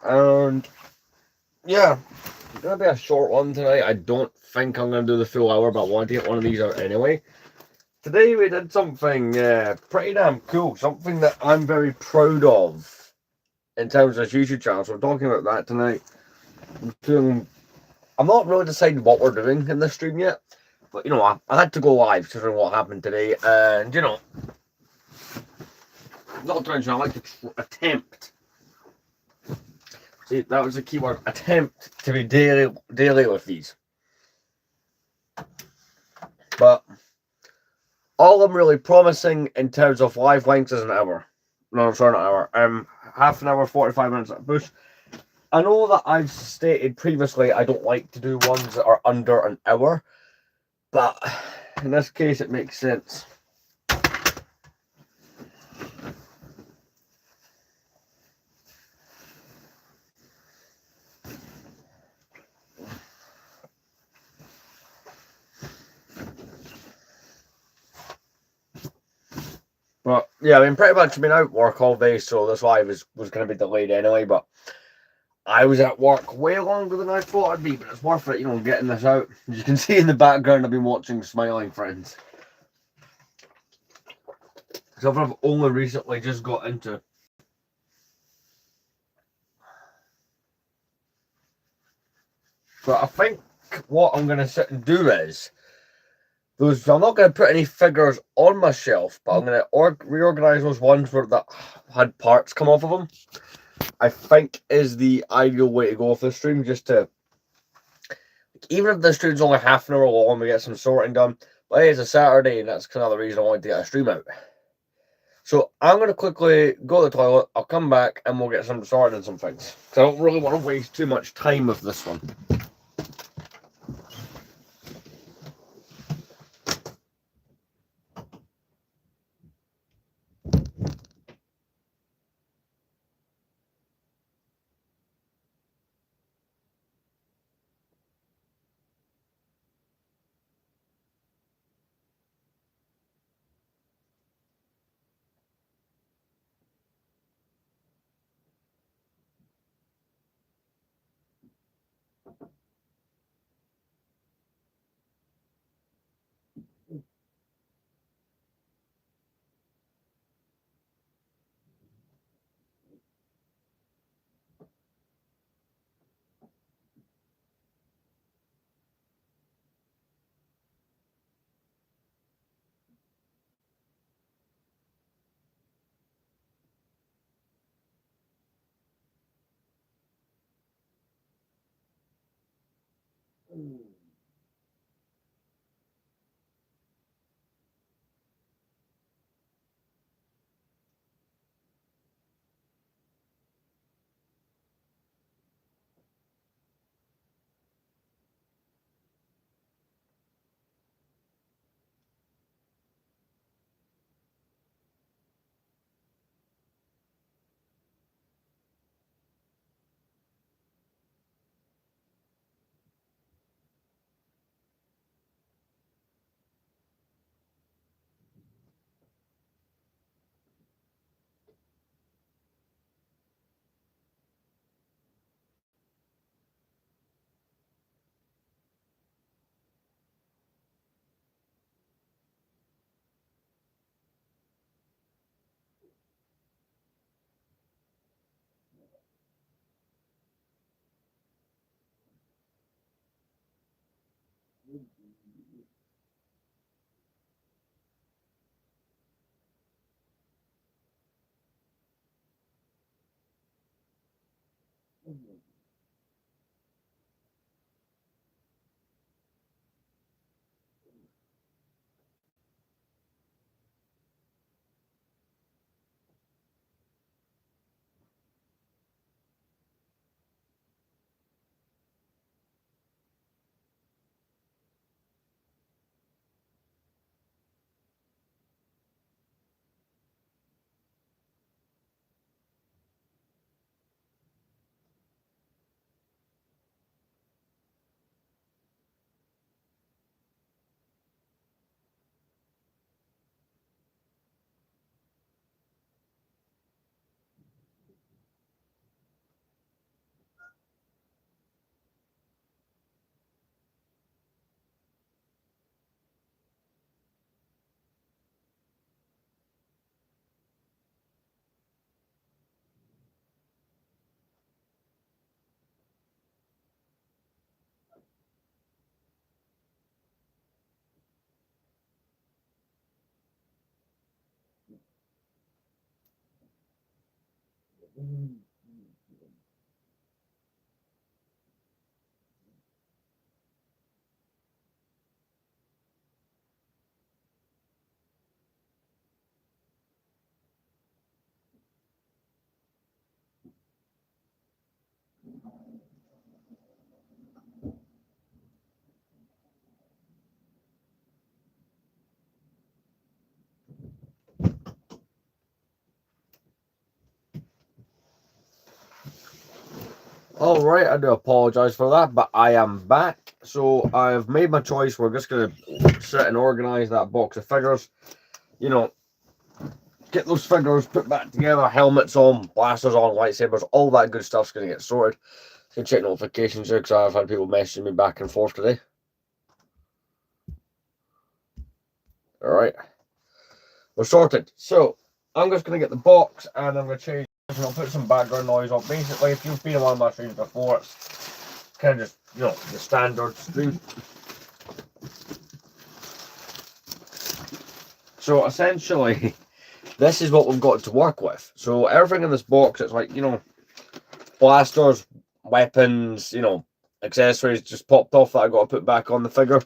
And yeah, it's gonna be a short one tonight. I don't think I'm gonna do the full hour, but I want to get one of these out anyway. Today we did something pretty damn cool, something that I'm very proud of in terms of this YouTube channel. So we're talking about that tonight. I'm not really deciding what we're doing in this stream yet, but I had to go live considering what happened today, and not trying to. I like to attempt. See, that was the key word. Attempt to be daily with these. But all I'm really promising in terms of live lengths is an hour. No, sorry, not an hour. Half an hour, 45 minutes at a push. I know that I've stated previously I don't like to do ones that are under an hour, but in this case it makes sense. But yeah, I mean, pretty much I've been out work all day, so this live was going to be delayed anyway. But I was at work way longer than I thought I'd be, but it's worth it, getting this out. As you can see in the background, I've been watching Smiling Friends. Something I've only recently just got into. But I think what I'm going to sit and do is, I'm not going to put any figures on my shelf, but I'm going to reorganize those ones that had parts come off of them. I think is the ideal way to go with this stream, just to, even if the stream's only half an hour long, we get some sorting done. But hey, it's a Saturday, and that's kind of the reason I wanted to get a stream out. So I'm going to quickly go to the toilet, I'll come back, and we'll get some sorted and some things. Because I don't really want to waste too much time with this one. All right, I do apologize for that, but I am back. So I've made my choice. We're just gonna sit and organize that box of figures. You know, get those figures put back together, helmets on, blasters on, lightsabers, all that good stuff's gonna get sorted. So check notifications here because I've had people messaging me back and forth today. All right, we're sorted. So I'm just gonna get the box and I'm gonna change. I'll put some background noise on. Basically, if you've been on one of my streams before, it's kind of just, you know, the standard stream. So essentially, this is what we've got to work with. So everything in this box, it's like, you know, blasters, weapons, you know, accessories just popped off that I got to put back on the figure.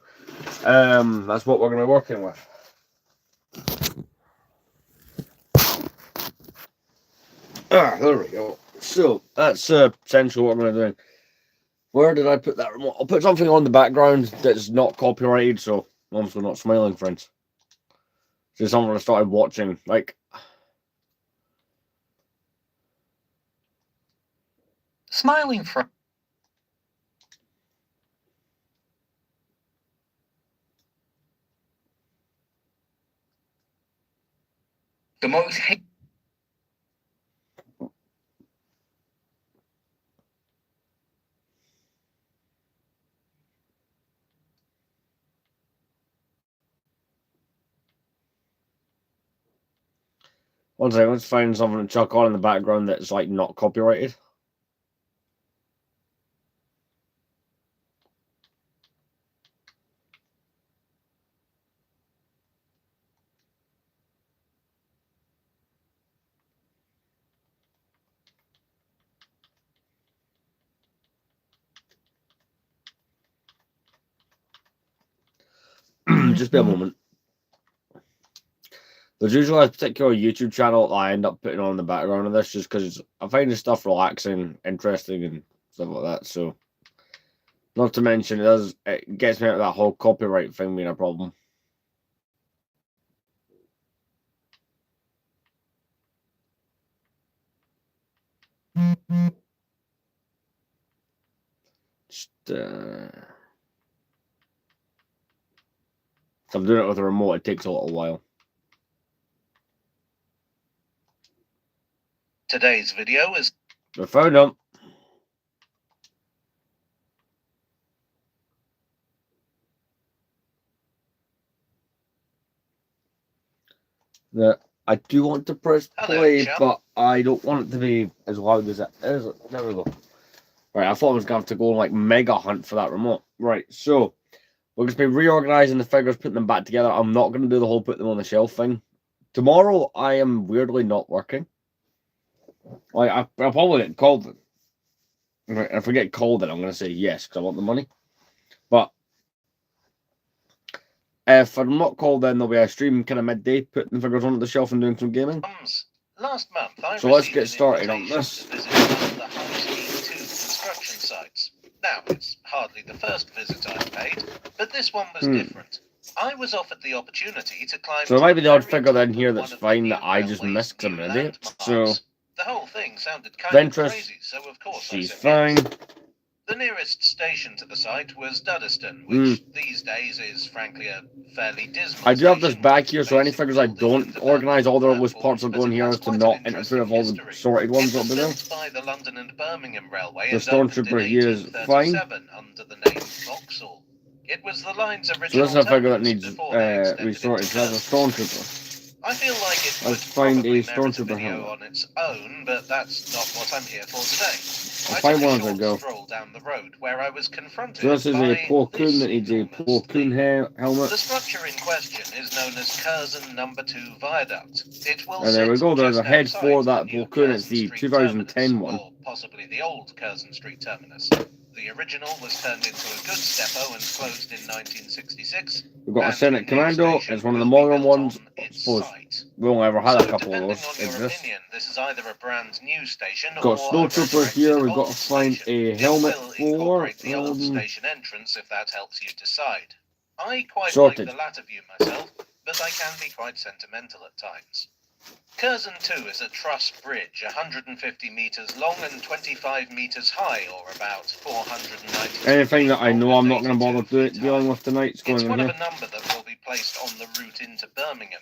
That's what we're going to be working with. There we go. So that's essentially what I'm going to do. Where did I put that remote? I'll put something on the background that's not copyrighted, so I'm still not smiling, friends. So something I started watching, like smiling from the most one second, let's find something to chuck on in the background that's like not copyrighted. Just be a moment. There's usually a particular YouTube channel that I end up putting on the background of this just because I find the stuff relaxing, interesting, and stuff like that. So, not to mention, it gets me out of that whole copyright thing being a problem. Just, if I'm doing it with a remote, it takes a little while. Today's video is I found them. I do want to press play, but I don't want it to be as loud as it is. There we go. Right, I thought I was going to have to go like mega hunt for that remote. Right, so we're going to be reorganizing the figures, putting them back together. I'm not going to do the whole put them on the shelf thing. Tomorrow, I am weirdly not working. Like, I'll probably get called. If I get called, then I'm going to say yes because I want the money. But if I'm not called, then there'll be a stream kind of midday, putting the figures onto the shelf and doing some gaming. Last month, so let's get started on this. Sites. Now, it's hardly the first visit I've paid, but this one was different. I was offered the opportunity to climb. So there might be the odd figure in here that's fine that I just missed because I'm an idiot. So the whole thing sounded kind of crazy, so of course she's fine. Yes. The nearest station to the site was Duddeston, which these days is frankly a fairly dismal. I do have this back here, so any figures I don't organise, all the loose parts will go in here to not interfere with all the sorted ones that'll be there. By the London and Birmingham Railway, the Stormtrooper here is fine. Under the name Vauxhall. It was the line's original. So this is a figure that needs resorted. So that's a Stormtrooper. I feel like it Let's find a Stormtrooper video on its own, but that's not what I'm here for today. I find took a one as I short go. stroll down the road where I was confronted So this is a by Plo this Koon that needs a enormous Plo Koon leap. helmet. The structure in question is known as Curzon Number 2 Viaduct. It will And there we sit go, there's just a head outside for the that new Plo Koon. It's Curzon the Street 2010 terminus, one. or possibly the old Curzon Street terminus. The original was turned into a goods depot and closed in 1966. We've got a and Senate new Commando. station It's one of the will be modern built ones. on I its suppose site. we only ever had So, a couple of depending those on your exist. opinion, this is either a brand new station Got or a Snowtrooper a here. We've got old to find station. a It helmet will for. incorporate the old station entrance if that helps you decide. I quite Sorted. like the latter view myself, but I can be quite sentimental at times. Curzon 2 is a truss bridge, 150 metres long and 25 metres high, or about 490. Anything that I know I'm not going to bother dealing with tonight is going It's in one here. of a number that will be placed on the route into Birmingham.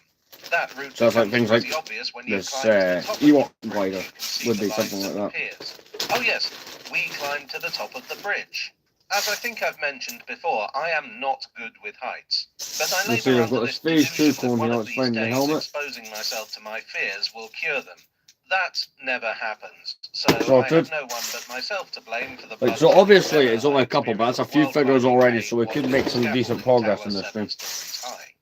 That route So it's like becomes things like pretty obvious when you this climb to the top of Ewok the bridge. glider You can see would the be lights something of like the that. piers. Oh yes, we climbed to the top of the bridge. As I think I've mentioned before, I am not good with heights, but I You see, labour I've got under this this phase 2 delusion that clone one here. of Let's these find the days helmet. exposing myself to my fears will cure them. That never happens, so I Sorted. have no one but myself to blame for the Like, so blood obviously terror it's only I a couple, but that's a experienced few while figures climbing already, a so we could wobbly make some decent scaffolding progress tower in this 7 stream. stories high.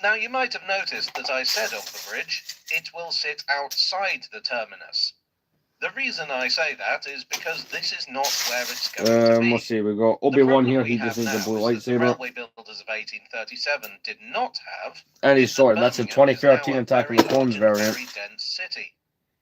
Now, you might have noticed that I said of the bridge, it will sit outside the terminus. The reason I say that is because this is not where it's going to be. Let's see, we've got The Obi-Wan problem here. we He have just needs a now blue is that the lightsaber. railway builders of 1837 did not have. And he's is that sorted. That's a Birmingham is now 2013 a Attack of very the Clones large and variant. very dense city.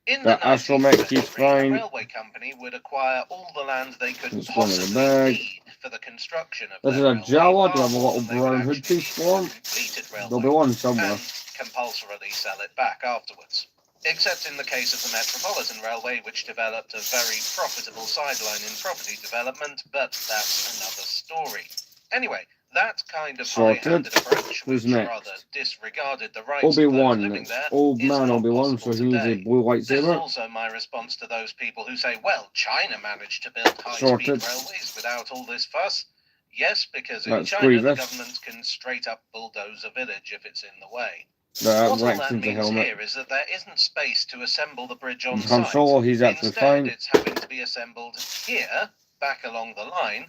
In That the Astromech 19th keeps century, a fine. railway company would acquire all the land they could Let's go into the possibly bag. need for the construction of This is their a railway, Jawa. Do far I have a more little than they would brown hood actually piece need for for a him? completed There'll be railway, one somewhere. and compulsorily sell it back afterwards. Except in the case of the Metropolitan Railway, which developed a very profitable sideline in property development, but that's another story. Anyway, that kind of Sorted. high-handed approach, Who's which next? rather disregarded the rights of those Obi-Wan. living It's there, old is man not Obi-Wan, so possible he needs a today. blue This is lightsaber. also my response to those people who say, well, China managed to build high-speed Sorted. railways without all this fuss. Yes, because in Let's China, the Grievous. government can straight up bulldoze a village if it's in the way. That What all Rex that needs a means helmet. here is that there isn't space to assemble the bridge on And Han site. Solo, he's actually Instead, fine. it's having to be assembled here, back along the line.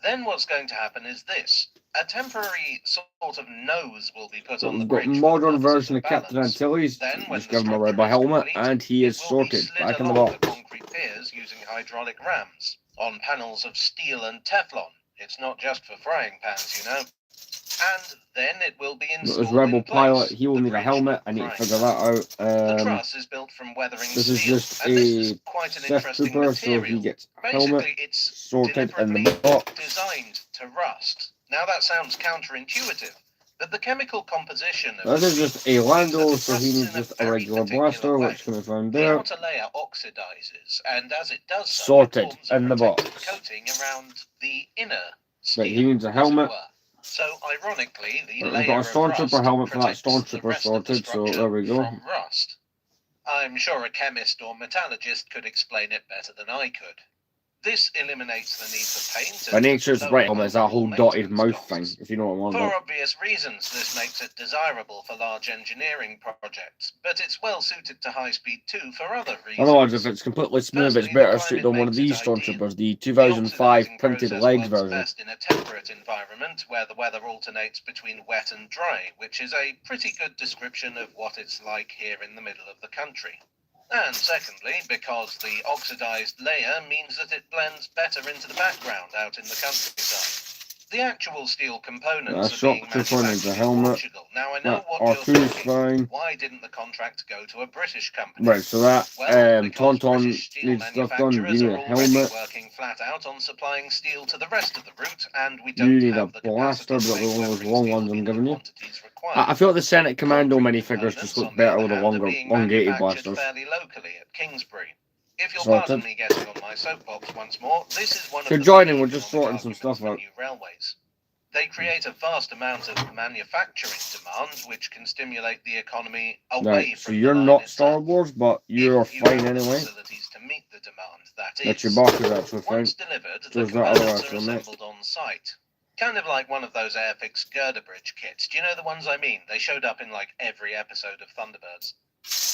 Then what's going to happen is this. A temporary sort of nose will be put on the We've got bridge. modern version of Captain balance. Antilles. Then, when Just the give him a structure rubber is helmet, complete, and he is it will be sorted. slid Back in the along box. the concrete piers using hydraulic rams on panels of steel and Teflon. It's not just for frying pans, you know. And then it will be installed This Rebel in place. pilot, he will The need a bridge helmet. I need to frying figure pan. that The out. truss is built from weathering This is steel, just and this is a quite an Sith interesting Trooper, so material. he gets a helmet Basically, it's sorted in the deliberately box. designed to rust. Now that sounds counterintuitive, but the chemical composition of This is steel just a Lando, means that so it he rusts needs in a just a very regular particular blaster, way. which can be found The there. outer layer oxidizes, and as it does so, Sorted it forms a in the protective box. coating around the inner But he steel, needs a as it helmet. were. So, ironically, the We've layer got a of Stormtrooper rust helmet for that protects the Stormtrooper rest of the sorted, so structure there we go. from rust. I'm sure a chemist or metallurgist could explain it better than I could. This eliminates the need for paint. By nature's lower right helmet is that overall whole dotted maintenance mouth thing, costs. if you know what I'm on For about. obvious reasons, this makes it desirable for large engineering projects, but it's well suited to high speed too for other reasons. Otherwise, if it's completely smooth, it's Firstly, better the suited climate on one of makes it these ideal. Stormtroopers, the The 2005 oxidizing printed process legs works version. best in a temperate environment where the weather alternates between wet and dry, which is a pretty good description of what it's like here in the middle of the country. And secondly, because the oxidized layer means that it blends better into the background out in the countryside. The actual steel components are being Shock Trooper needs a manufactured in helmet. Portugal. Now I know That what you're R2's thinking. fine. Why didn't the contract go to a British company? Right, so that Well, because Tauntaun British steel needs stuff done. You manufacturers need are a already helmet. working flat out on supplying steel to the rest of the route, and we You don't need a have the capacity blaster, to but make the one of those weathering long steel ones I'm in the giving you. quantities required. I feel the Senate Commando Concrete minifigures just components, look on the better other with the hand, are longer, being elongated manufactured blasters. fairly locally at Kingsbury. If you'll Sorted. pardon me getting on my soapbox once more, this is one of You're the joining, key we're just economic sorting some arguments stuff for out. new railways. They create a vast amount of manufacturing demand, which can stimulate the economy away Right, so from you're the line not itself. Star Wars, but you're If you fine have the anyway. facilities to meet the demand, that That's your is. box is actually fine. Once delivered, So the is that other components are Astromech. assembled on site. Kind of like one of those Airfix girder bridge kits. Do you know the ones I mean? They showed up in like every episode of Thunderbirds.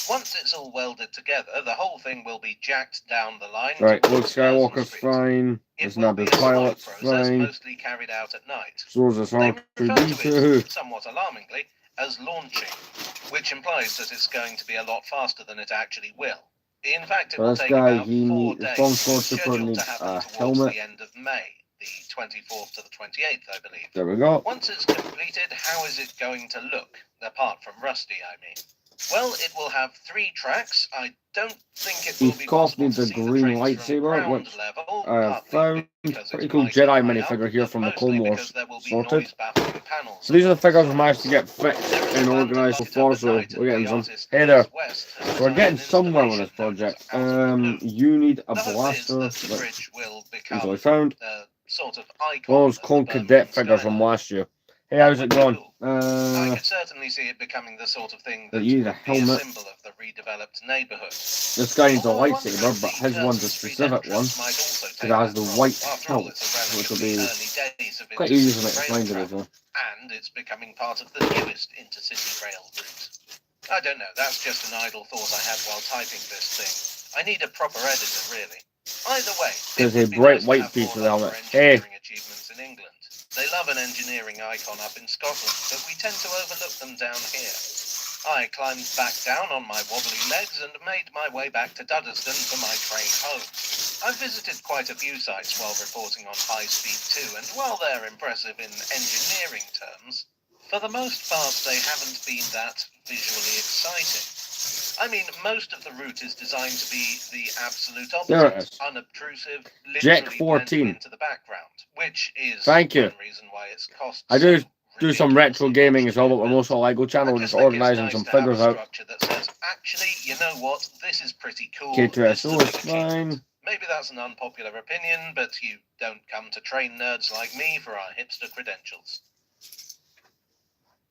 Once it's all welded together, the whole thing will be jacked down the line. Right, Luke towards Curzon Skywalker's Street. fine. It It's will not be the a slow pilot's process, fine. mostly carried out at night. So is They refer to R2D2. it, somewhat alarmingly, as launching, which implies that it's going to be a lot faster than it actually will. In fact, it will This take guy, about 4 the days, Stormtrooper scheduled to needs happen a towards helmet. the end of May, the 24th to the 28th, I believe. There we go. Once it's completed, how is it going to look? Apart from Rusty, I mean. Well, it will have 3 tracks. I don't think it will He's be cost me possible to the see the green trains from lightsaber, ground which level, I have partly found. because Pretty it's cool mighty Jedi high minifigure up, here but from the mostly Clone because Wars there will be sorted. noise-baffling panels So these are the along figures we sides. managed to get fixed There is a and band organised lighted before, at so night, we're and getting the some. artist Hey there. Chris West has We're designed getting an somewhere with this installation note project. out of the blue. You need a The hope is blaster. that the That's bridge will easily become found. a sort of icon Those of the Clone Birmingham Cadet figures from skyline. last year. Hey, That how's it would be going? cool. I could certainly see it becoming the sort of thing that you would need a be a helmet. symbol of the redeveloped neighbourhood. This guy needs a Although I wonder lightsaber, if but the his one's a Curzon Street specific one. entrance might also Because take it has that the role. white After all, hilt, it's a which will relatively be early days of quite easy to intercity rail explain to travel, people. and it's becoming part of the newest intercity rail route. I don't know, that's just an idle thought I had while typing this thing. I need a proper editor, really. Either way, There's it a would be bright nice to white have piece of more the love helmet. for engineering achievements in England. They love an engineering icon up in Scotland, but we tend to overlook them down here. I climbed back down on my wobbly legs and made my way back to Dudderston for my train home. I've visited quite a few sites while reporting on High Speed 2, and while they're impressive in engineering terms, for the most part they haven't been that visually exciting. I mean, most of the route is designed to be the absolute There it opposite, is. unobtrusive, Jack literally 14. blending into the background, which is Thank you. one reason why it's cost I so do some retro ridiculously gaming much as well, to but we're build. also Lego I channel. We're just just think it's organising nice some to have a figures out. structure that says, actually, you know what, this is pretty cool, K2SO this is a is big achievement. fine. Maybe that's an unpopular opinion, but you don't come to train nerds like me for our hipster credentials.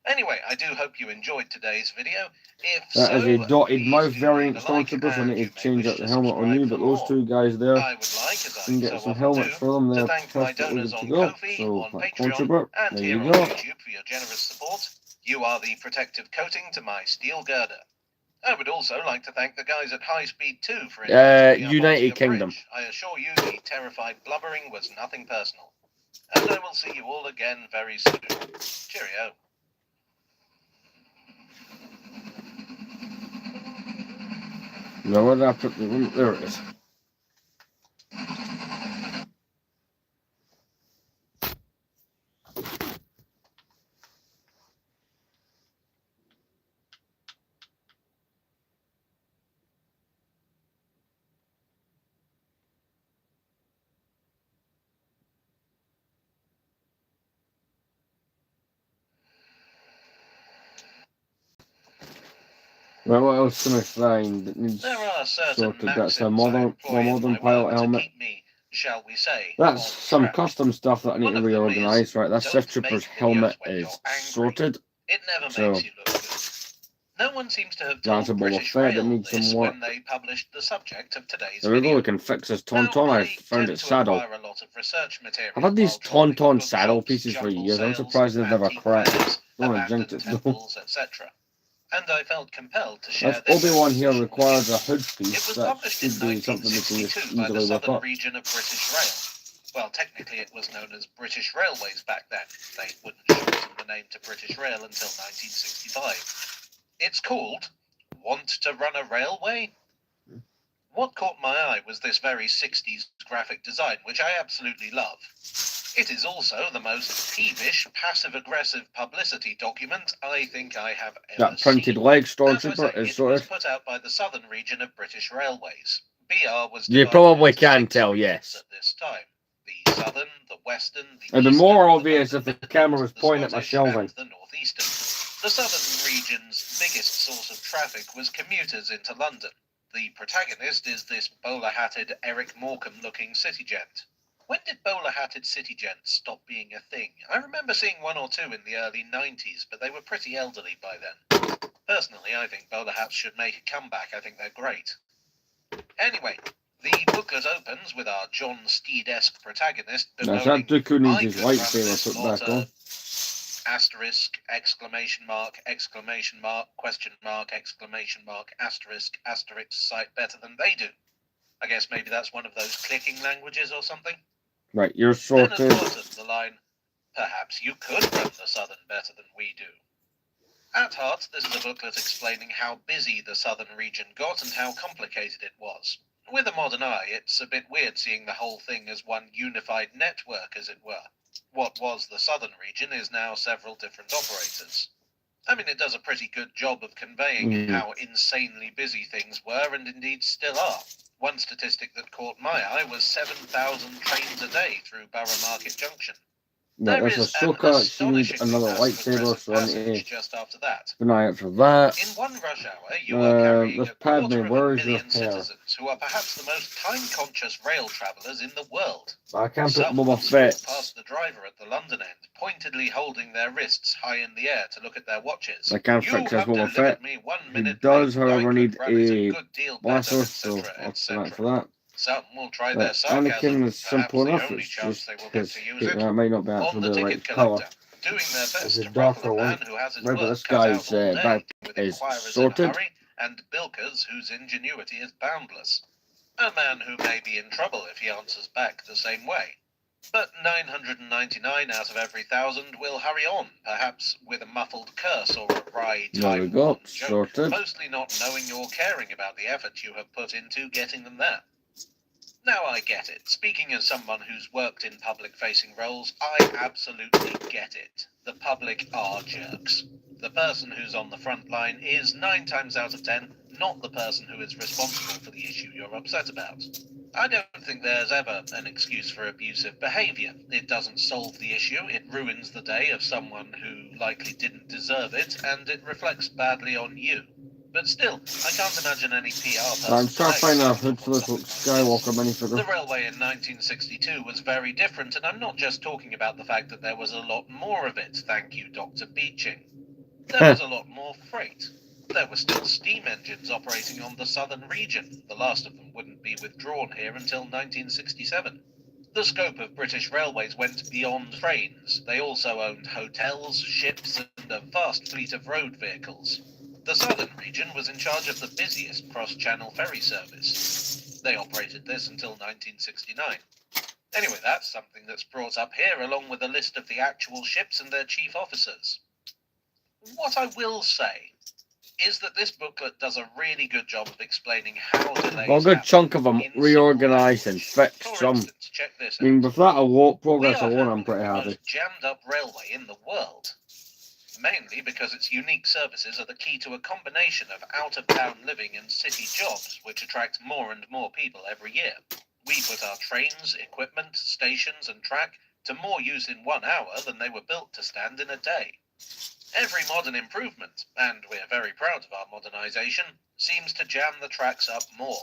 Anyway, I do hope you enjoyed today's video. If That so, is a dotted please mouth do variant leave a like, Stormtroopers. I and need you to may change wish out the to helmet on subscribe you, for but those more. two guys there I would like, as can I get so some often helmets do, for them. to They're thank my perfectly donors good to on go. Ko-fi, So, on that Patreon, Stormtrooper, and there here you on go. YouTube for your generous support. You are the protective coating to my steel girder. I would also like to thank the guys at High Speed 2 for inviting me up onto United your Kingdom. bridge. I assure you the terrified blubbering was nothing personal. And I will see you all again very soon. Cheerio. Now, where did I put the room? There it is. Right, what else can I find that needs There are certain sorted? That's a maxims I modern employ in my pilot work to helmet. keep me, shall we say, That's on some track. custom stuff that I need One to of them reorganise. is, Right, that don't Sith Trooper's make videos helmet when is you're angry. sorted. It never So, makes you look good. No one seems to have that's told a Boba British Fett that Rail needs some this work. when they published the subject of today's There we go, video. we can fix this Now, Tauntaun. I I found tend it to saddle. acquire a lot of research material I've had these while trawling Tauntaun saddle bookshops, pieces for jumble years. I'm sales, surprised they've never antique cracked. wares, Don't want to jinx abandoned it though. temples, etc. And I felt compelled to share That's this Obi-Wan here exposition with requires you. a hood It piece. was That published in should be something we can just 1962 by the easily whip southern up. region of British Rail. Well, technically it was known as British Railways back then. They wouldn't shorten the name to British Rail until 1965. It's called Want to Run a Railway? What caught my eye was this very 60s graphic design, which I absolutely love. It is also the most peevish, passive-aggressive publicity document I think I have ever That printed seen. leg As I Stormtrooper say, is it was sorted. put out by the southern region of British Railways. BR was You divided probably into can 6 tell, regions yes. at this time. The southern, the western, the It'd be eastern, more the obvious London if the Midlands, camera was the pointing at my Scottish, shelving. and the northeastern. The southern region's biggest source of traffic was commuters into London. The protagonist is this bowler-hatted Eric Morecambe-looking city gent. When did bowler-hatted city gents stop being a thing? I remember seeing 1 or 2 in the early 90s, but they were pretty elderly by then. Personally, I think bowler hats should make a comeback. I think they're great. Anyway, the booklet opens with our John Steed-esque protagonist That's bemoaning, that Dooku needs "I his could run lightsaber this put lot back on. asterisk, exclamation mark, question mark, exclamation mark, asterisk, cite better than they do. I guess maybe that's one of those clicking languages or something. Right, you're Then sorted. at the bottom, the line, perhaps you could run the Southern better than we do. At heart, this is a booklet explaining how busy the Southern region got and how complicated it was. With a modern eye, it's a bit weird seeing the whole thing as one unified network, as it were. What was the Southern region is now several different operators. I mean, it does a pretty good job of conveying how insanely busy things were and indeed still are. One statistic that caught my eye was 7,000 trains a day through Borough Market Junction. Yeah, There there's a is an shortcut. You need astonishingly another fast lightsaber, progressive so I need passage to just after that. keep an eye out for that. In one rush hour, you are carrying This a quarter Padme, of where a is your million hair? citizens who are perhaps the most time-conscious rail travellers in the world. I can't put Some Boba will stroll Fett. past the driver at the London end, pointedly holding their wrists high in the air to look at their watches. I can't You fix this have Boba delivered Fett. me 1 He minute does, late. however, I need could run it a good deal blaster, better, so etc., I'll come out etc. for that. Some will try But their sarcasm, Anakin is simple perhaps enough. the only It's chance just they will get his to use it. that might not be On actually the the ticket right color. collector, doing their best There's a to ruffle darker a one. man who has his Right, but work this cut out guy's all day back with is inquirers in a sorted. hurry, and bilkers whose ingenuity is boundless. A man who may be in trouble if he answers back the same way. But 999 out of every 1,000 will hurry on, perhaps with a muffled curse or a wry There we time go, joke, sorted. mostly not knowing or caring about the effort you have put into getting them there. Now I get it. Speaking as someone who's worked in public-facing roles, I absolutely get it. The public are jerks. The person who's on the front line is 9 times out of 10 not the person who is responsible for the issue you're upset about. I don't think there's ever an excuse for abusive behaviour. It doesn't solve the issue, it ruins the day of someone who likely didn't deserve it, and it reflects badly on you. But still, I can't imagine any PR person I'm trying to find today a hood for this Luke Skywalker minifigure. The railway in 1962 was very different, and I'm not just talking about the fact that there was a lot more of it, thank you, Dr. Beeching. There was a lot more freight. There were still steam engines operating on the southern region. The last of them wouldn't be withdrawn here until 1967. The scope of British railways went beyond trains. They also owned hotels, ships, and a vast fleet of road vehicles. The southern region was in charge of the busiest cross-channel ferry service. They operated this until 1969. Anyway, that's something that's brought up here along with a list of the actual ships and their chief officers. What I will say is that this booklet does a really good job of explaining how delays Well, a good happen chunk of them in simple reorganised and language. fixed For some. instance, check this I mean, out. with that alone, progress We are alone, I'm handling pretty the happy. most jammed up railway in the world. Mainly because its unique services are the key to a combination of out-of-town living and city jobs, which attract more and more people every year. We put our trains, equipment, stations and track to more use in 1 hour than they were built to stand in a day. Every modern improvement, and we're very proud of our modernisation, seems to jam the tracks up more.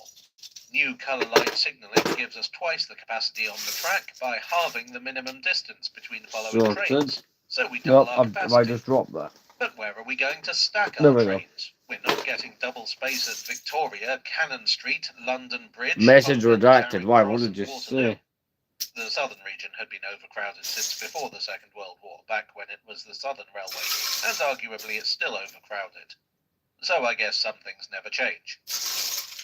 New colour light signalling gives us twice the capacity on the track by halving the minimum distance between following trains. So we double our Have I capacity. just dropped that? But where are we going to stack There our we go. trains? We're not getting double space at Victoria, Cannon Street, London Bridge. Message Oakland, redacted. Charing Why? Cross What and did you Waterloo. say? The southern region had been overcrowded since before the Second World War, back when it was the Southern Railway, and arguably it's still overcrowded. So I guess some things never change.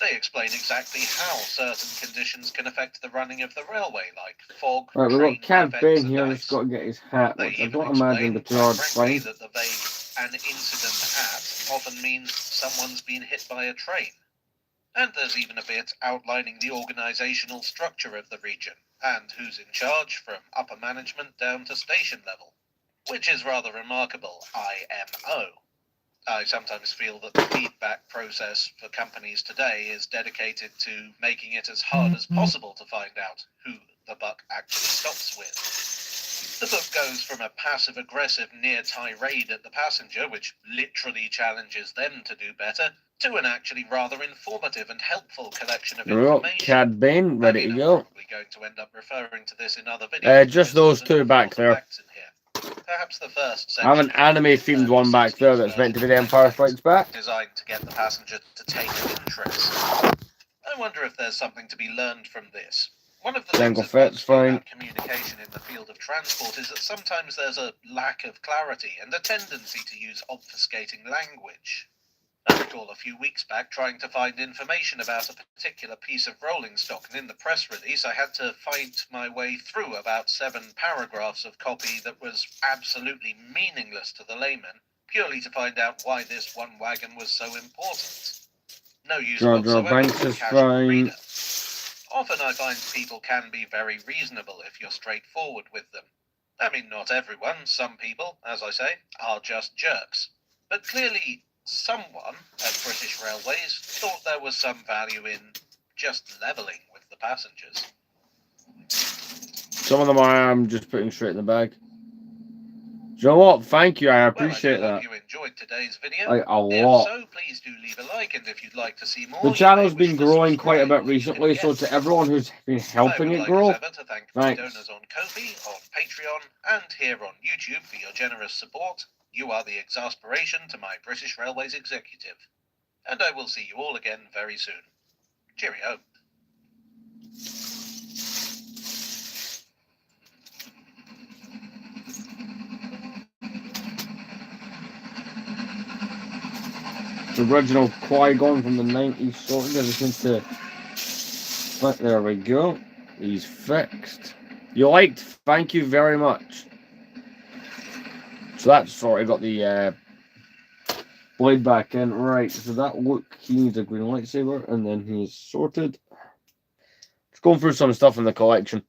They explain exactly how certain conditions can affect the running of the railway, like fog, Right, we've train got Cad defects, Bane and here. ice. He's got to get his hat, They which I even don't imagine explain, the too hard to frankly, find. that the vague "an incident at" often means someone's been hit by a train. And there's even a bit outlining the organisational structure of the region, and who's in charge from upper management down to station level, which is rather remarkable, IMO. I sometimes feel that the feedback process for companies today is dedicated to making it as hard as possible to find out who the buck actually stops with. The book goes from a passive-aggressive near-tirade at the passenger, which literally challenges them to do better, to an actually rather informative and helpful collection of There we go. information. Cad Bane, ready to I'm go. probably going to end up referring to this in other videos. Just because those there's two an back awful there. facts in here. Perhaps the first I have an section, anime-themed one back there that's meant to be The Empire Strikes Back. designed to get the passenger to take an interest. I wonder if there's something to be learned from this. One of the Jango things that Fett's bugs me fine. about communication in the field of transport is that sometimes there's a lack of clarity and a tendency to use obfuscating language. I recall a few weeks back trying to find information about a particular piece of rolling stock, and in the press release I had to fight my way through about 7 paragraphs of copy that was absolutely meaningless to the layman, purely to find out why this one wagon was so important. No use Jar Jar whatsoever Banks for the is casual fine. reader. Often I find people can be very reasonable if you're straightforward with them. I mean, not everyone. Some people, as I say, are just jerks. But clearly, someone at British Railways thought there was some value in just levelling with the passengers. Some of them I am just putting straight in the bag. Do you know what? Thank you. I appreciate Well, I do that. hope you enjoyed today's video. Like, a If lot. so, please do leave a like, and if you'd like to see more, The you channel's may wish been to growing quite a subscribe, bit or you can recently, so guess. to everyone who's been I helping would it like grow, as ever to thank my thanks. donors on Ko-fi, on Patreon, and here on YouTube for your generous support. You are the exasperation to my British Railways executive. And I will see you all again very soon. Cheerio. The original Qui-Gon from the 90s sorted everything to... But there we go. He's fixed. You liked? Thank you very much. So that's sorted. Got the blade back in. Right, so that look, he needs a green lightsaber, and then he's sorted. Just going through some stuff in the collection.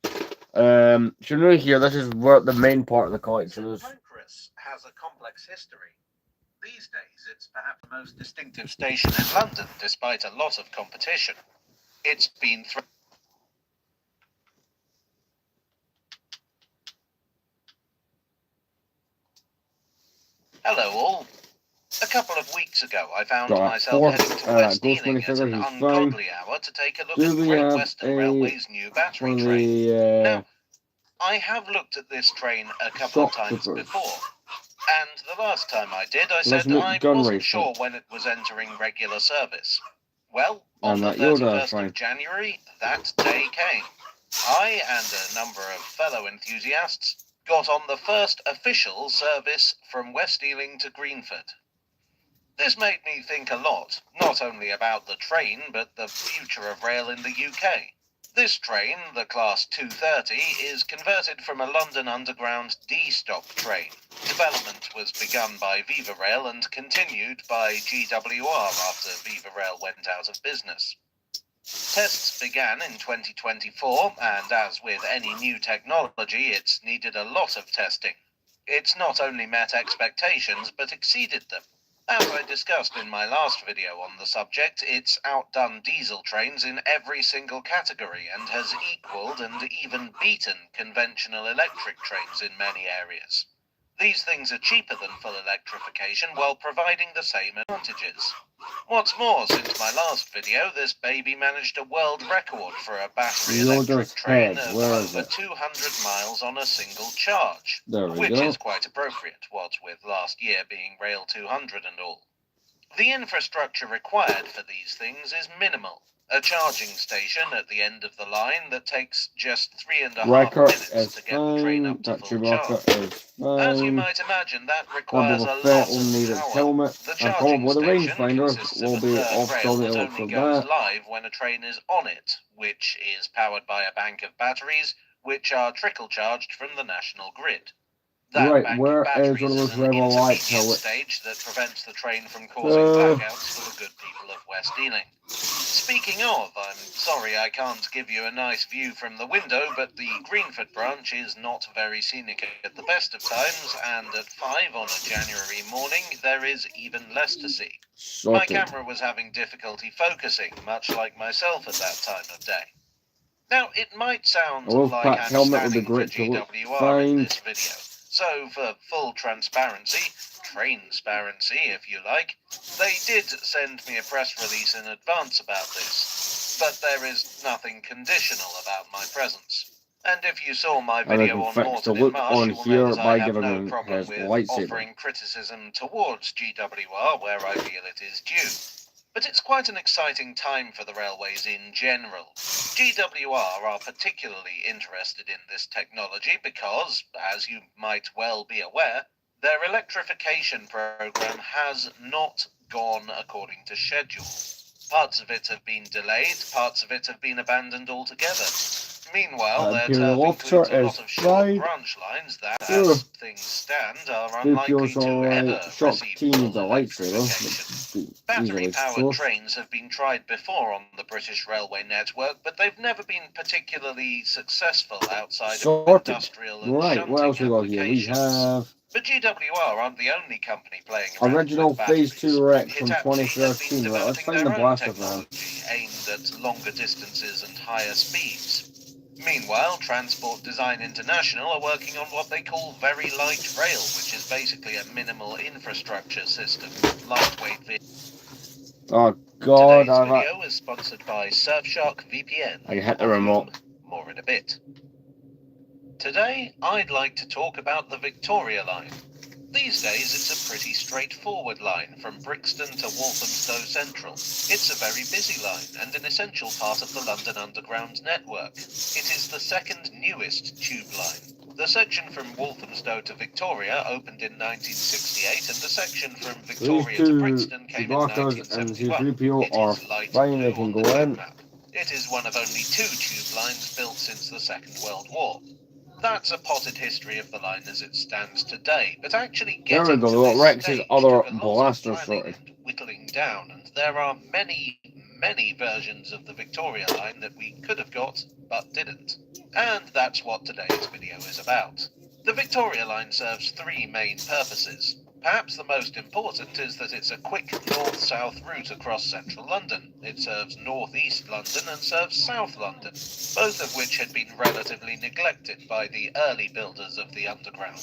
So now here, this is where the main part of the collection is. Pancras has a complex history. These days, it's perhaps the most distinctive station in London, despite a lot of competition. It's been Hello all. A couple of weeks ago, I found Got a myself fourth, heading to West Ghost Ealing at an minifigure, he's ungodly hour to take a look Do at we Great have Western a- Railway's new battery One of train. the Now, I have looked at this train a couple of times shopkeepers. before, and the last time I did, I said Lieutenant I Gun wasn't Racer. sure when it was entering regular service. Well, on And the that Yoda 31st train. of January, that day came. I and a number of fellow enthusiasts got on the first official service from West Ealing to Greenford. This made me think a lot, not only about the train, but the future of rail in the UK. This train, the Class 230, is converted from a London Underground D-stop train. Development was begun by Viva Rail and continued by GWR after Viva Rail went out of business. Tests began in 2024, and as with any new technology, it's needed a lot of testing. It's not only met expectations, but exceeded them. As I discussed in my last video on the subject, it's outdone diesel trains in every single category and has equalled and even beaten conventional electric trains in many areas. These things are cheaper than full electrification while providing the same advantages. What's more, since my last video, this baby managed a world record for a battery electric train of over 200 miles on a single charge, which is quite appropriate, what with last year being Rail 200 and all. The infrastructure required for these things is minimal. A charging station at the end of the line that takes just 3.5 minutes to get the train up to full charge. As you might imagine, that requires a lot of power. The charging station consists of a third rail that only goes live when a train is on it, which is powered by a bank of batteries, which are trickle charged from the national grid. That bank of batteries is an intermediate stage that prevents the train from causing blackouts for the good people of West Ealing. Speaking of, I'm sorry I can't give you a nice view from the window, but the Greenford branch is not very scenic at the best of times, and at 5 on a January morning, there is even less to see. My camera was having difficulty focusing, much like myself at that time of day. Now, it might sound like I'm standing for GWR in this video, so for full transparency, transparency if you like, they did send me a press release in advance about this, but there is nothing conditional about my presence. And if you saw my video on Morton in Marsh, you will know that I have no problem with offering criticism towards GWR where I feel it is due. But it's quite an exciting time for the railways in general. GWR are particularly interested in this technology because, as you might well be aware, their electrification program has not gone according to schedule. Parts of it have been delayed, parts of it have been abandoned altogether. Meanwhile, their turf includes a lot of short branch lines that, as things stand, are unlikely to ever receive full electrification. Battery-powered trains have been tried before on the British railway network, but they've never been particularly successful outside of industrial and shunting applications. But GWR aren't the only company playing around Original with Phase batteries. 2 Rex from Hitachi have 2013. been Right, let's developing find the their own blaster van. technology aimed at longer distances and higher speeds. Meanwhile, Transport Design International are working on what they call Very Light Rail, which is basically a minimal infrastructure system. Lightweight vehicles. Oh god, Today's video is sponsored by Surfshark VPN. I hit the remote. More in a bit. Today, I'd like to talk about the Victoria Line. These days, it's a pretty straightforward line from Brixton to Walthamstow Central. It's a very busy line and an essential part of the London Underground network. It is the second newest tube line. The section from Walthamstow to Victoria opened in 1968 and the section from Victoria to Brixton came in 1971. It is light blue on the tube map. It is one of only 2 tube lines built since the Second World War. That's a potted history of the line as it stands today, but actually getting to this Rex's stage other took a lot blaster of planning sorted. and whittling down, and there are many versions of the Victoria Line that we could have got, but didn't. And that's what today's video is about. The Victoria Line serves 3 main purposes. Perhaps the most important is that it's a quick north-south route across central London. It serves north-east London and serves south London, both of which had been relatively neglected by the early builders of the Underground.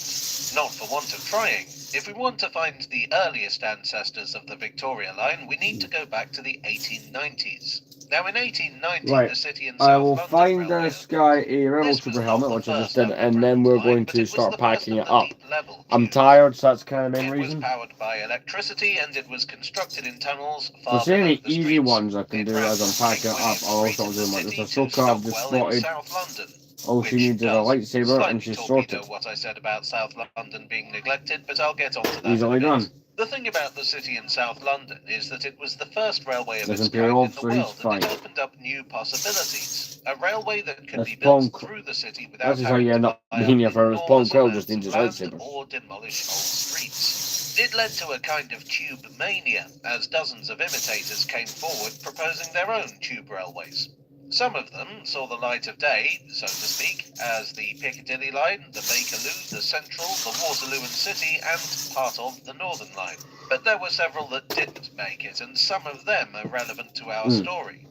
Not for want of trying. If we want to find the earliest ancestors of the Victoria Line, we need to go back to the 1890s. Now, in 1890, the City and South I will London find Railway this guy a Rebel This Super was helmet, not which the I just first did, and then we're underground going line, to but start it was the first packing of it the up. deep-level I'm tubes. tired, so that's kind of the main It was reason. powered by electricity and it was constructed in tunnels So far see any below the easy streets. ones I can It do ran as I'm from packing it King up. I'll William also Street in do the my city this to Ahsoka I've just Stockwell in spotted. South London. All she Which needs is a does lightsaber and slightly she's torpedo sorted. what I said about South London being neglected, but I'll get onto that Easily in a bit. done. The thing about the City in South London is that it was the first railway of There's its Imperial kind in the Officer, he's world, and it fine. opened up new possibilities. A railway that could That's be built Paul through the city without This is how you having end to up buy up being your first. Paul enormous Quill amounts just needs of his land lightsabers. or demolish whole streets. It led to a kind of tube mania, as dozens of imitators came forward proposing their own tube railways. Some of them saw the light of day, so to speak, as the Piccadilly Line, the Bakerloo, the Central, the Waterloo and City, and part of the Northern Line. But there were several that didn't make it, and some of them are relevant to our story.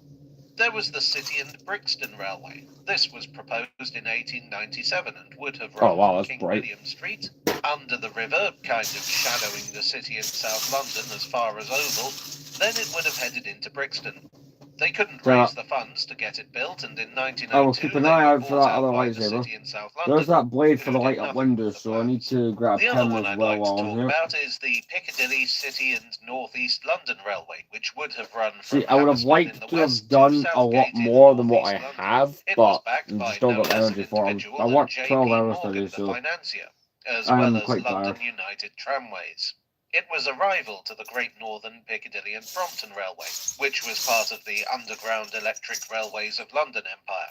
There was the City and Brixton Railway. This was proposed in 1897 and would have run from King William Street, under the river, kind of shadowing the City and South London as far as Oval. Then it would have headed into Brixton. They couldn't raise the funds to get it built, and in 1902 I will keep an eye out for that other by the lightsaber. City in South London. There's that blade for the who did light up nothing windows, with so I need plans. to grab The other him one as I'd well like to while I'm talk here. about is the Piccadilly City and North East London Railway, which would have run from See, I would have Hammersmith in liked the to have west done to a lot Southgate in more than what I northeast London. have, It was but backed I've by still no got the less an energy for it. individual I than worked J.P. 12 hours Morgan, today, the so financier, as I well am as quite London tired. United Tramways. It was a rival to the Great Northern, Piccadilly and Brompton Railway, which was part of the Underground Electric Railways of London Empire.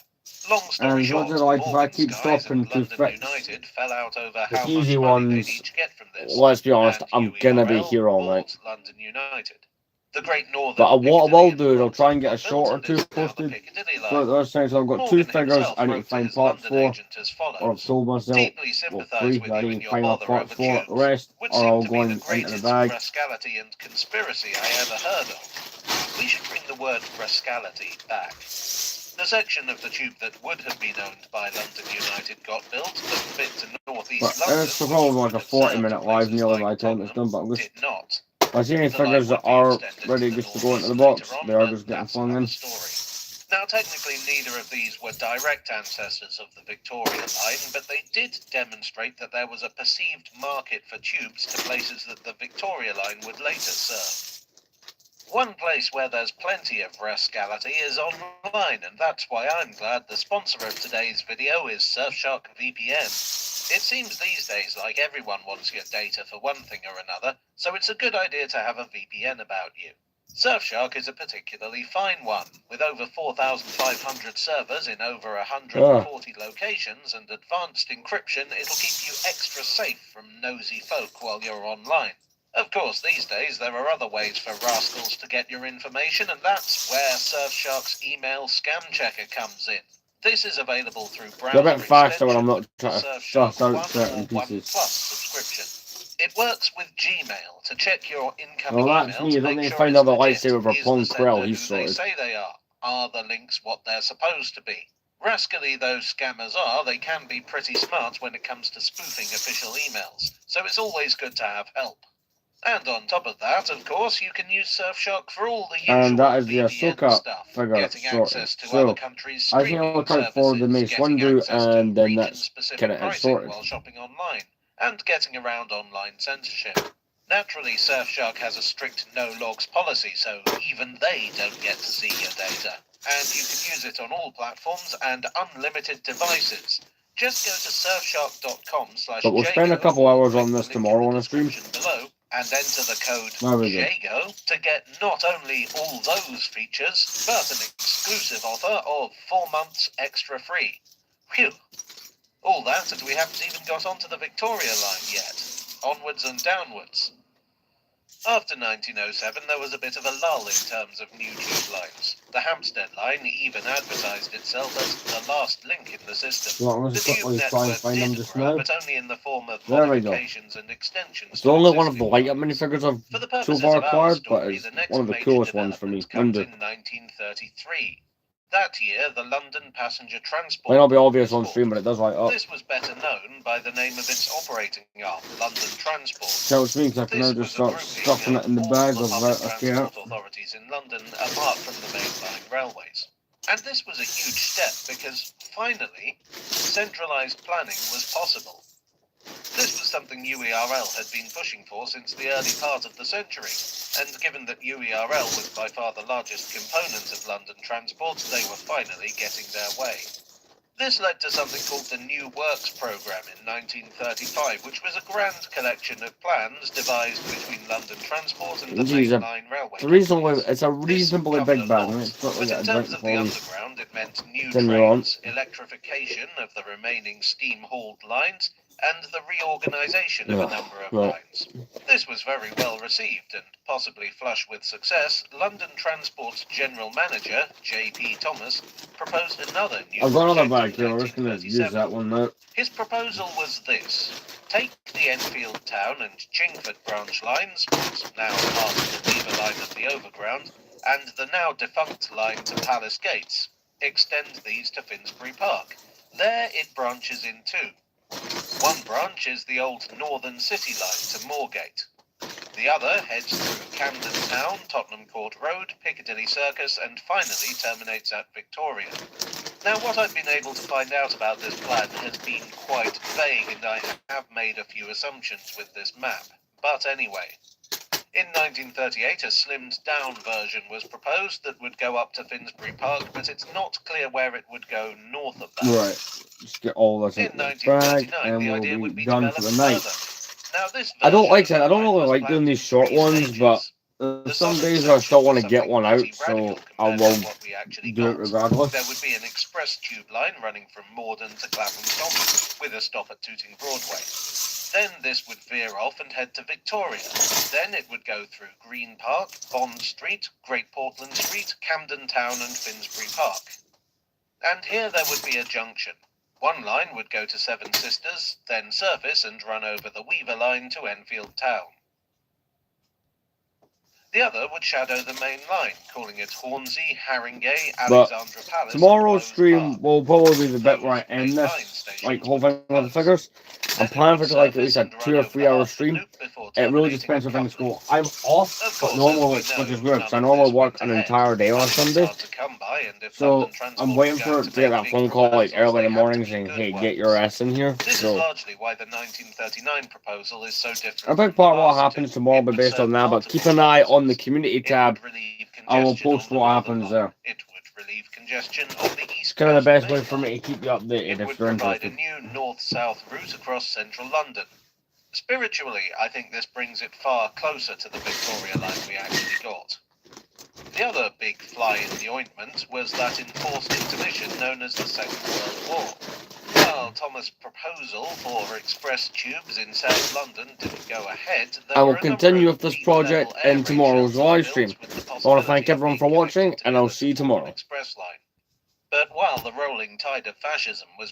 Long story And short, what's it like if I Morgan's keep guys stopping and to London fix United fell out over the how easy much money they'd ones? each get from this. Let's be honest, And I'm gonna be UERL here all night. bought London United. The Great Northern, But what I Piccadilly will and do is I'll try and get a Brompton short or got built, two and it's now the posted Piccadilly for line. those things. So I've got Morgan 2 figures himself I need to wrote to find his parts London for, agent as or I've follows: sold myself. Deeply Well, sympathise 3 with that I you need and to your find out bother parts over for. The tubes. rest Would are seem all to be going the into the greatest bag. rascality and conspiracy I ever heard of. We should bring the word rascality back. The section of the tube that would have been owned by London United got built, but fit to northeast But London, it's supposed like a 40-minute live nearly by the time it's done, but I'm just... did not. If I see any The line figures that would be are extended ready to the just to go into the northeast box, later on, they are but just getting that's flung another in. story. Now, technically, neither of these were direct ancestors of the Victoria line, but they did demonstrate that there was a perceived market for tubes to places that the Victoria line would later serve. One place where there's plenty of rascality is online, and that's why I'm glad the sponsor of today's video is Surfshark VPN. It seems these days like everyone wants your data for one thing or another, so it's a good idea to have a VPN about you. Surfshark is a particularly fine one, with over 4,500 servers in over 140 locations and advanced encryption. It'll keep you extra safe from nosy folk while you're online. Of course, these days there are other ways for rascals to get your information, and that's where Surfshark's email scam checker comes in. This is available through browser You're a bit faster when I'm extension not trying to Surfshark suss out 1 certain or 1 pieces. Plus subscription. It works with Gmail to check your incoming Well, that's emails. me. To Don't make they sure find it's out the legit. lightsaber for Is Pong the sender Krell? who He's they sorted. say they are? Are the links what they're supposed to be? Rascally those scammers are, they can be pretty smart when it comes to spoofing official emails, so it's always good to have help. And on top of that, of course, you can use Surfshark for all the usual And that is the VPN Ahsoka stuff, figure getting sorted. access to So, other countries' I think I'll streaming look out for the services, Mace getting Windu, access to and then that's region-specific kinda pricing sorted. while shopping online, and getting around online censorship. Naturally, Surfshark has a strict no-logs policy, so even they don't get to see your data. And you can use it on all platforms and unlimited devices. Just go to surfshark.com/Jago, But we'll spend a couple or hours click on the this link in tomorrow the on the stream. description below and enter the code There we go. JAGO to get not only all those features, but an exclusive offer of 4 months extra free. Phew! All that, and we haven't even got onto the Victoria line yet. Onwards and downwards. After 1907, there was a bit of a lull in terms of new tube lines. The Hampstead line even advertised itself as the last link in the system. Well, I'm The just tube quickly try and network find them did just grow, now. but only in the form of There we go. modifications and extensions. It's to only one of the existing light-up lines. minifigures I've For the so purposes far of our acquired, but story, it's the next one of the major coolest ones for me. development comes Windu. in 1933. That year, the London Passenger Transport Might not be Board obvious was on stream, but it does light up. This was better known by the name of its operating arm, London Transport. So which means I can now just start stuffing it in the bag of without the a fear. transport authorities in London, apart from the mainline railways. And this was a huge step because, finally, centralised planning was possible. This was something UERL had been pushing for since the early part of the century, and given that UERL was by far the largest component of London transport, they were finally getting their way. This led to something called the New Works Programme in 1935, which was a grand collection of plans devised between London Transport and the mainline railway. It's a reasonably big bag, and it's But in terms of the underground, it meant new trains, electrification of the remaining steam-hauled lines, and the reorganisation of a number of lines. This was very well received, and possibly flush with success, London Transport's general manager, J.P. Thomas, proposed another new I've got another project bag in here, we're just going to use 1937. that one now. His proposal was this: take the Enfield Town and Chingford branch lines, now part of the Weaver line of the Overground, and the now defunct line to Palace Gates. Extend these to Finsbury Park. There it branches in two. One branch is the old Northern City line to Moorgate. The other heads through Camden Town, Tottenham Court Road, Piccadilly Circus, and finally terminates at Victoria. Now, what I've been able to find out about this plan has been quite vague, and I have made a few assumptions with this map. But anyway, in 1938, a slimmed-down version was proposed that would go up to Finsbury Park, but it's not clear where it would go north of that. Right, just get all this In into the bag, 1939, and the idea we'll would be be done for developed the night. further. Now, this I don't like version that. I of don't the line really was like doing planned these in short 3 ones, but stages. The some southern days I section still want was to get something one out, pretty so radical I compared to will what we actually do it got. regardless. There would be an express tube line running from Morden to Clapham Common, with a stop at Tooting Broadway. Then this would veer off and head to Victoria. Then it would go through Green Park, Bond Street, Great Portland Street, Camden Town and Finsbury Park. And here there would be a junction. One line would go to Seven Sisters, then surface and run over the Weaver line to Enfield Town. The other would shadow the main line, calling it Hornsey, Haringey, Alexandra Palace. Tomorrow's stream will probably be the bit where I end this, like, whole thing with the figures. I'm planning for it to like at least a 2 or 3 hour stream. It really just depends on things go. I'm off, but normally, which is weird, because I normally work an entire day on Sunday. So I'm waiting for it to get that phone call like early in the morning saying, hey, get your ass in here. This is So largely why the 1939 proposal is so different. a big part of what happens tomorrow will be based on that, but keep an eye on on the community tab. I will post what happens there. It would relieve congestion on the east It's kind of coast the best of way for England. me to keep you updated It if would you're provide a interested. new north-south route across central London. Spiritually, I think this brings it far closer to the Victoria line we actually got. The other big fly in the ointment was that enforced intermission known as the Second World War. While Thomas' proposal for express tubes in South London didn't go ahead, there I will were a number continue of with this deep-level project air in raid tomorrow's shelters live built stream. with the I want to possibility thank of everyone being for watching, connected and to I'll the see you Northern tomorrow. Express line. But while the rolling tide of fascism was